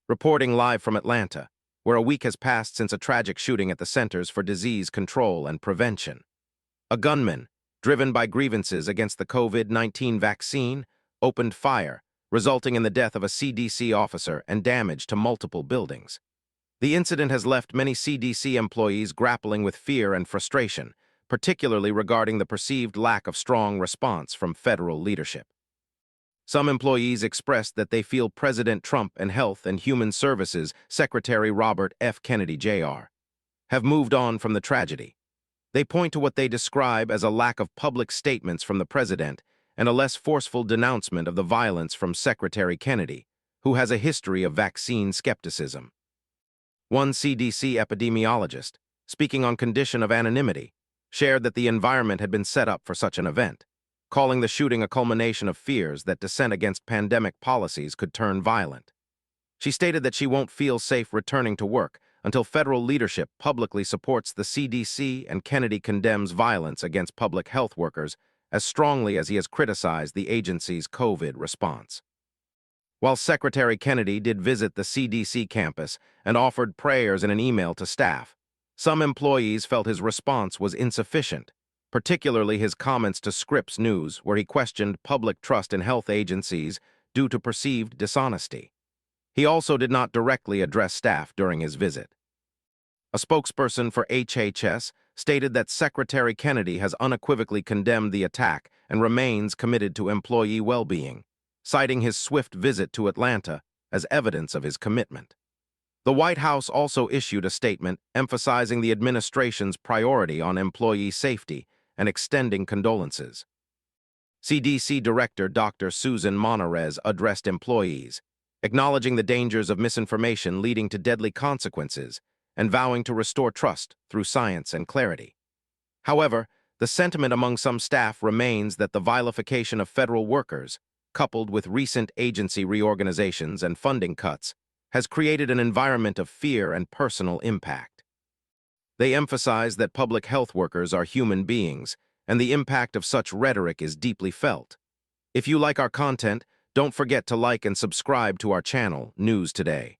reporting live from Atlanta, where a week has passed since a tragic shooting at the Centers for Disease Control and Prevention. A gunman, driven by grievances against the COVID-19 vaccine, opened fire, resulting in the death of a CDC officer and damage to multiple buildings. The incident has left many CDC employees grappling with fear and frustration, particularly regarding the perceived lack of strong response from federal leadership. Some employees expressed that they feel President Trump and Health and Human Services Secretary Robert F. Kennedy Jr. have moved on from the tragedy. They point to what they describe as a lack of public statements from the president and a less forceful denouncement of the violence from Secretary Kennedy, who has a history of vaccine skepticism. One CDC epidemiologist, speaking on condition of anonymity, shared that the environment had been set up for such an event, calling the shooting a culmination of fears that dissent against pandemic policies could turn violent. She stated that she won't feel safe returning to work until federal leadership publicly supports the CDC and Kennedy condemns violence against public health workers as strongly as he has criticized the agency's COVID response. While Secretary Kennedy did visit the CDC campus and offered prayers in an email to staff, some employees felt his response was insufficient, particularly his comments to Scripps News, where he questioned public trust in health agencies due to perceived dishonesty. He also did not directly address staff during his visit. A spokesperson for HHS stated that Secretary Kennedy has unequivocally condemned the attack and remains committed to employee well-being, citing his swift visit to Atlanta as evidence of his commitment. The White House also issued a statement emphasizing the administration's priority on employee safety and extending condolences. CDC Director Dr. Susan Monarez addressed employees, acknowledging the dangers of misinformation leading to deadly consequences and vowing to restore trust through science and clarity. However, the sentiment among some staff remains that the vilification of federal workers, coupled with recent agency reorganizations and funding cuts, has created an environment of fear and personal impact. They emphasize that public health workers are human beings, and the impact of such rhetoric is deeply felt. If you like our content, don't forget to like and subscribe to our channel, News Today.